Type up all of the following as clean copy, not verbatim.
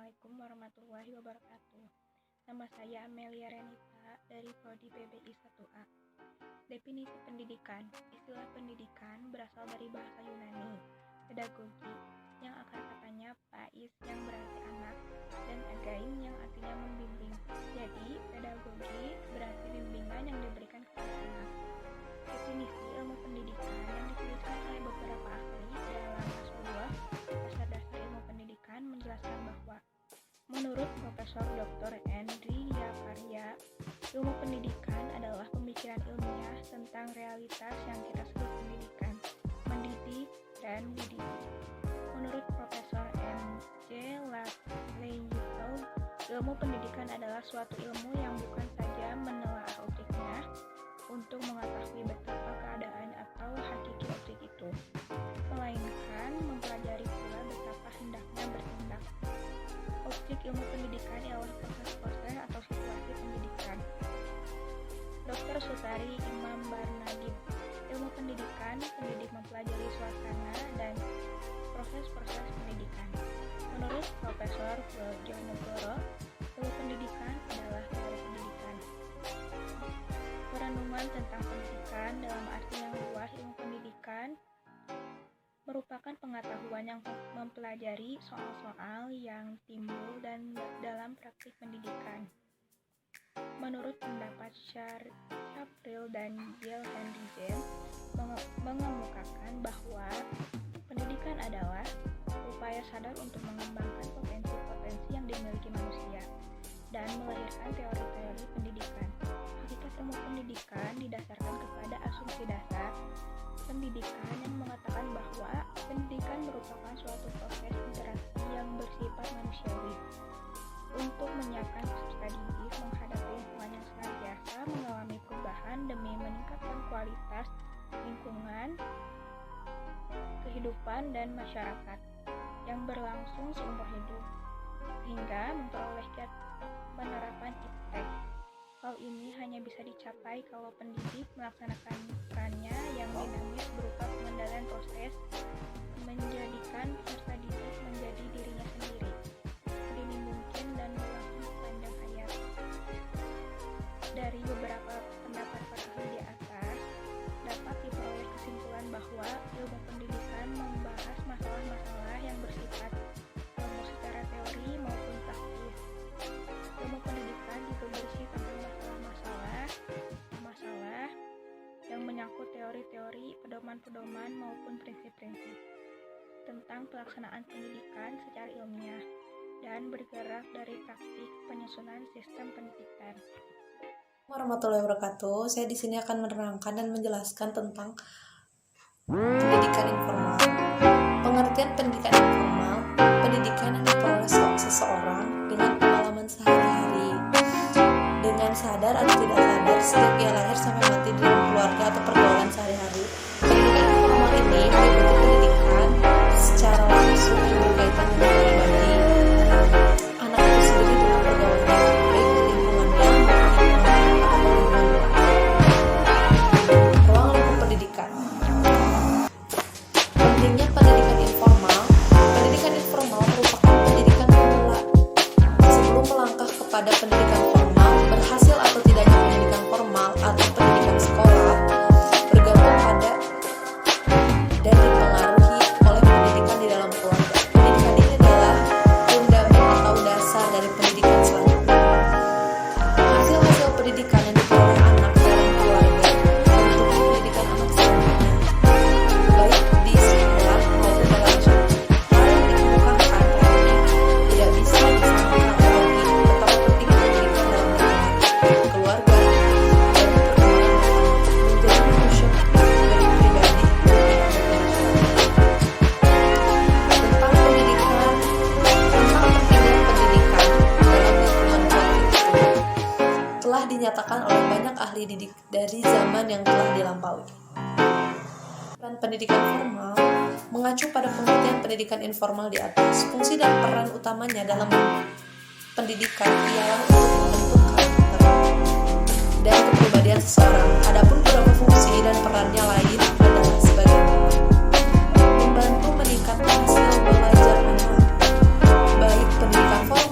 Assalamualaikum warahmatullahi wabarakatuh. Nama saya Amelia Renita dari Prodi PBI 1A. Definisi pendidikan. Istilah pendidikan berasal dari bahasa Yunani, pedagogi, yang akar katanya pais yang berarti anak, dan again yang artinya membimbing. Jadi, pedagogi berarti bimbingan yang diberikan kepada anak. Definisi ilmu pendidikan yang dituliskan oleh beberapa ahli dalam Rasulullah Dasar-Dasar Ilmu Pendidikan menjelaskan bahwa menurut Profesor Dr. Andri Yakarya, ilmu pendidikan adalah pemikiran ilmiah tentang realitas yang kita sebut pendidikan, mendidik, dan dididik. Menurut Profesor M.J. Lafleyito, ilmu pendidikan adalah suatu ilmu yang bukan saja menelaah objeknya untuk mengetahui betapa keadaan atau hakiki objek itu, melainkan mempelajari pula betapa hendaknya bertindak. Objek ilmu pendidikan ialah proses-proses atau situasi pendidikan. Dr. Sutari Imam Barnagib, ilmu pendidikan, pendidik mempelajari suasana dan proses-proses pendidikan. Menurut Profesor Bojonegoro, ilmu pendidikan adalah teori pendidikan. Perenungan tentang pendidikan dalam arti yang luas, ilmu pendidikan merupakan pengetahuan yang mempelajari soal-soal yang timbul dan dalam praktik pendidikan. Menurut pendapat Shapril dan Jill Henry James mengemukakan bahwa pendidikan adalah upaya sadar untuk mengembangkan potensi-potensi yang dimiliki manusia dan melahirkan teori-teori pendidikan. Hakikat ilmu pendidikan didasarkan kepada asumsi dasar pendidikan yang mengatakan bahwa pendidikan merupakan suatu proses interaksi yang bersifat manusiawi untuk menyiapkan peserta didik menghadapi lingkungan yang senantiasa mengalami perubahan demi meningkatkan kualitas lingkungan, kehidupan, dan masyarakat yang berlangsung seumur hidup hingga memperoleh penerapan iptek. Hal ini hanya bisa dicapai kalau pendidik melaksanakannya yang dinamis berupa pengendalian proses, menjadikan peserta didik menjadi dirinya sendiri, sedini mungkin dan berlangsung sepanjang hayat. Dari beberapa pendapat para ahli di atas, dapat diperoleh kesimpulan bahwa ilmu pendidikan membahas masalah-masalah yang bersifat ilmu secara teori maupun praktis. Ilmu pendidikan juga berisi tentang masalah yang menyangkut teori-teori, pedoman-pedoman maupun prinsip-prinsip tentang pelaksanaan pendidikan secara ilmiah dan bergerak dari praktik penyusunan sistem pendidikan. Warahmatullahi wabarakatuh. Saya di sini akan menerangkan dan menjelaskan tentang pendidikan informal. Pengertian pendidikan informal, pendidikan yang diperoleh seseorang dengan pengalaman sehari-hari, dengan sadar atau tidak sadar sejak ia lahir sampai mati di dalam keluarga atau pergaulan sehari-hari. Pendidikan informal ini meliputi pendidikan secara langsung yang berkaitan dengan pribadi anak itu sendiri dengan pergaulannya, baik di lingkungannya maupun lingkungan luar. Ruang lingkup pendidikan. Pentingnya pendidikan informal. Pendidikan informal merupakan pendidikan pemula. Sebelum melangkah kepada pendidikan formal, berhasil atau tidaknya pendidikan formal atau pendidikan sekolah bergantung pada dan dipengaruhi oleh pendidikan di dalam keluarga. Pendidikan ini adalah fundament atau dasar dari pendidikan selanjutnya. Hasil-hasil pendidikan yang diperoleh anak dalam keluarga menentukan pendidikan anak selanjutnya, baik di sekolah maupun dalam hidup. Hal yang dikemukakan tadi tidak bisa disamakan lagi betapa penting pendidikan dalam lingkungan keluarga dan perkembangan menjadi manusia dari pribadi tentang pendidikan, tentang pentingnya pendidikan dalam lingkungan keluarga tersebut telah dinyatakan oleh banyak ahli didik dari zaman yang telah dilampaui. Peran pendidikan formal mengacu pada pengertian pendidikan informal di atas. Fungsi dan peran utamanya dalam pendidikan ialah untuk membentuk karakter dan kepribadian seseorang. Adapun beberapa fungsi dan perannya lain adalah sebagai membantu meningkatkan hasil belajar anak, baik pendidikan formal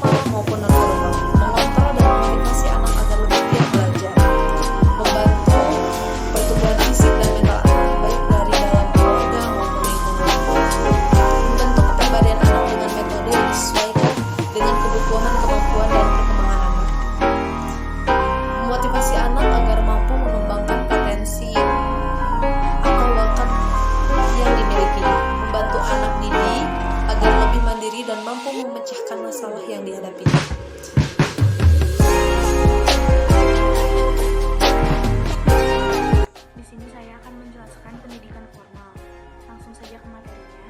memecahkan masalah yang dihadapinya. Di sini saya akan menjelaskan pendidikan formal. Langsung saja ke materinya.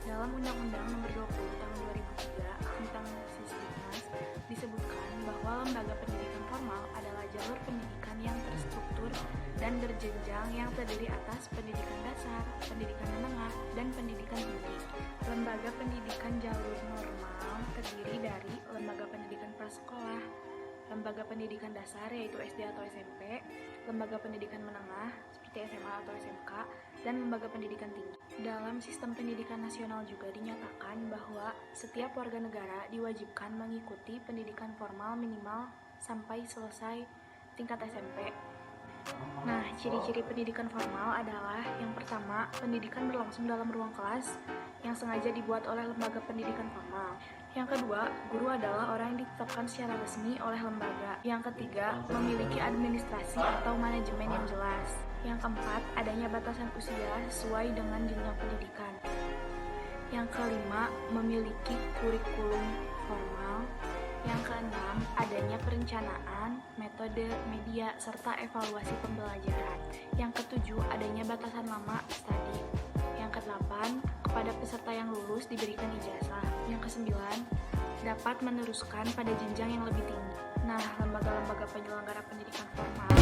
Dalam Undang-Undang Nomor 20 Tahun 2003 tentang Sisdiknas disebutkan bahwa lembaga pendidikan formal adalah jalur pendidikan yang terstruktur dan berjenjang yang terdiri atas pendidikan dasar, pendidikan menengah, dan pendidikan tinggi. Lembaga pendidikan jalur normal terdiri dari lembaga pendidikan prasekolah, lembaga pendidikan dasar yaitu SD atau SMP, lembaga pendidikan menengah seperti SMA atau SMK, dan lembaga pendidikan tinggi. Dalam sistem pendidikan nasional juga dinyatakan bahwa setiap warga negara diwajibkan mengikuti pendidikan formal minimal sampai selesai tingkat SMP. Nah, ciri-ciri pendidikan formal adalah yang pertama, pendidikan berlangsung dalam ruang kelas yang sengaja dibuat oleh lembaga pendidikan formal. Yang kedua, guru adalah orang yang ditetapkan secara resmi oleh lembaga. Yang ketiga, memiliki administrasi atau manajemen yang jelas. Yang keempat, adanya batasan usia sesuai dengan jenjang pendidikan. Yang kelima, memiliki kurikulum formal. Yang keenam, adanya perencanaan, metode, media, serta evaluasi pembelajaran. Yang ketujuh, adanya batasan lama studi. Yang kedelapan, kepada peserta yang lulus diberikan ijazah. Yang kesembilan, dapat meneruskan pada jenjang yang lebih tinggi. Nah, lembaga-lembaga penyelenggara pendidikan formal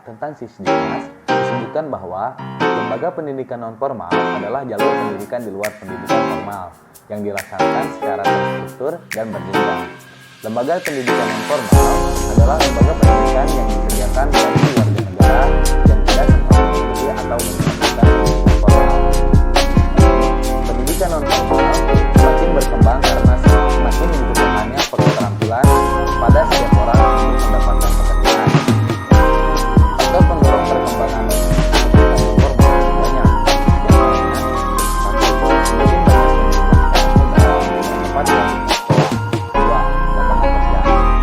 tentang Sisdiknas disebutkan bahwa lembaga pendidikan non-formal adalah jalur pendidikan di luar pendidikan formal yang dilaksanakan secara terstruktur dan berjenjang. Lembaga pendidikan non-formal adalah lembaga pendidikan yang disediakan bagi warga negara yang tidak sempat mengikuti atau menggunakan pendidikan formal. Pendidikan non-formal semakin berkembang karena semakin dibutuhkannya keterampilan pada setiap orang untuk mendapatkan pekerjaan. Faktor pendorong perkembangan pendidikan formal banyak,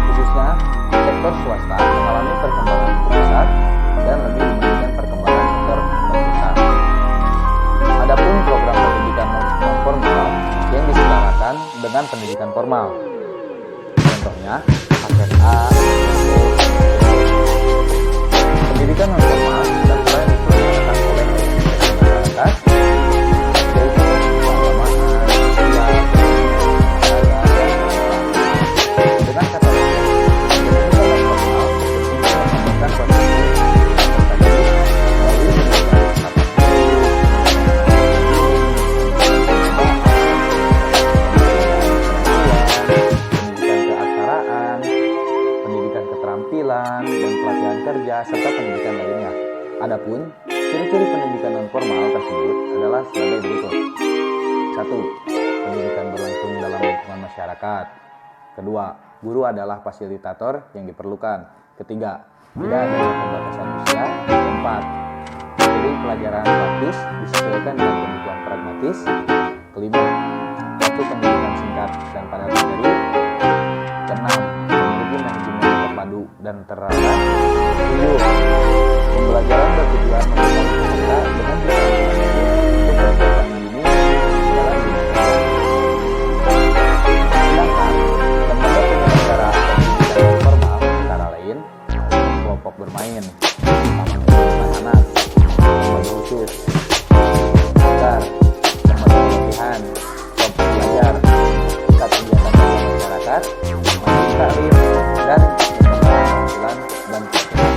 khususnya sektor swasta mengalami perkembangan pesat dan lebih dibandingkan perkembangan sektor pemerintah. Adapun program pendidikan non formal yang disetarakan dengan pendidikan formal, contohnya paket A. Pendidikan non formal dan mulai diselenggarakan oleh masyarakat, yaitu keagamaan, sosial, dengan kata lain, pendidikan non formal berfungsi mengembangkan potensi melalui pendidikan keaksaraan, pendidikan keterampilan, dan pelatihan kerja, serta pendidikan lainnya. Adapun ciri-ciri pendidikan non-formal tersebut adalah sebagai berikut. 1. Pendidikan berlangsung dalam lingkungan masyarakat. Kedua, guru adalah fasilitator yang diperlukan. Ketiga, tidak ada pembatasan usia. Keempat, materi pelajaran praktis disesuaikan dengan kebutuhan pragmatis. Kelima, waktu pendidikan singkat dan padat materi. Keenam, memiliki manajemen terpadu dan terarah. 7. Pembelajaran bertujuan memberikan peserta dengan untuk persiapan dini dalam dunia. Sedangkan lembaga penyelenggara pendidikan formal antara lain kelompok bermain, taman anak-anak, lembaga khusus, agar lembaga pelatihan, kelompok belajar, pusat kegiatan masyarakat, majelis taklim, dan keterampilan dan pelatihan.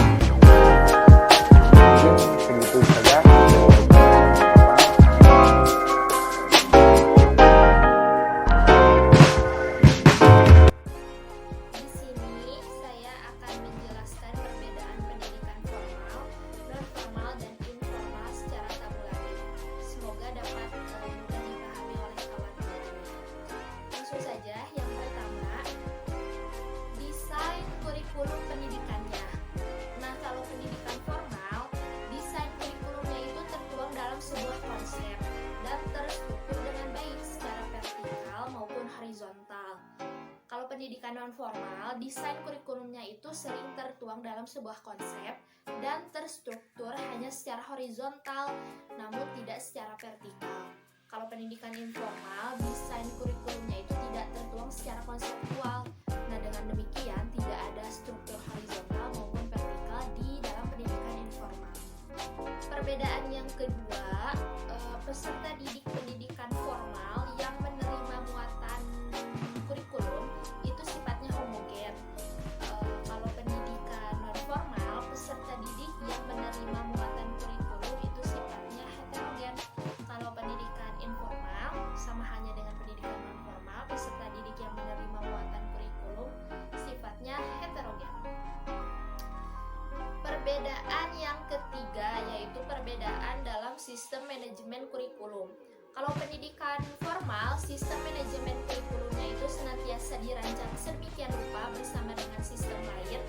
Mungkin segitu saja. Di sini saya akan menjelaskan perbedaan pendidikan nonformal, desain kurikulumnya itu sering tertuang dalam sebuah konsep dan terstruktur hanya secara horizontal, namun tidak secara vertikal. Kalau pendidikan informal, desain kurikulumnya itu tidak tertuang secara konseptual. Nah, dengan demikian tidak ada struktur horizontal maupun vertikal di dalam pendidikan informal. Perbedaan yang kedua, peserta didik pendidikan formal yang menerima muatan kurikulum itu sifatnya homogen. Kalau pendidikan nonformal, peserta didik yang menerima muatan kurikulum itu sifatnya heterogen. Kalau pendidikan informal, sama halnya dengan pendidikan nonformal, peserta didik yang menerima muatan kurikulum sifatnya heterogen. Perbedaan yang ketiga yaitu perbedaan dalam sistem manajemen kurikulum. Kalau pendidikan formal, sistem manajemen kurikulumnya itu senantiasa dirancang sedemikian rupa bersama dengan sistem lain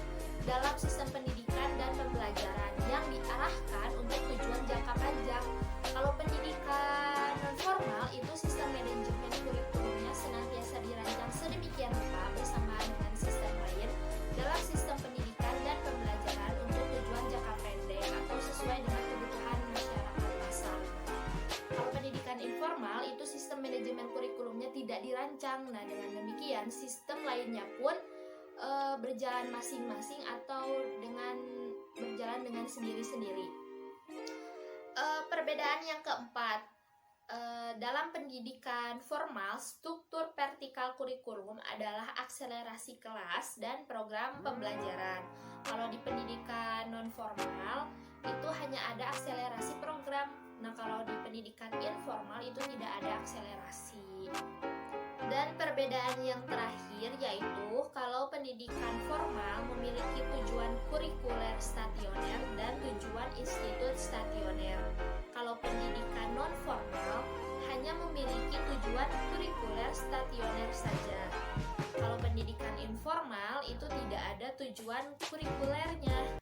dalam sistem pendidikan dan pembelajaran yang diarahkan untuk tujuan jangka panjang. Kalau pendidikan non-formal itu sistem manajemen kurikulumnya senantiasa dirancang sedemikian rupa bersama dengan sistem lain dalam sistem pendidikan dan pembelajaran untuk tujuan jangka pendek atau sesuai dengan kebutuhan masyarakat masa. Kalau pendidikan informal itu sistem manajemen kurikulumnya tidak dirancang. Nah, dengan demikian sistem lainnya pun berjalan masing-masing atau berjalan dengan sendiri-sendiri. Perbedaan yang keempat, dalam pendidikan formal, struktur vertikal kurikulum adalah akselerasi kelas dan program pembelajaran. Kalau di pendidikan non-formal, itu hanya ada akselerasi program. Nah, kalau di pendidikan informal itu tidak ada akselerasi. Dan perbedaan yang terakhir yaitu kalau pendidikan formal memiliki tujuan kurikuler stasioner dan tujuan institut stasioner. Kalau pendidikan non-formal hanya memiliki tujuan kurikuler stasioner saja. Kalau pendidikan informal itu tidak ada tujuan kurikulernya.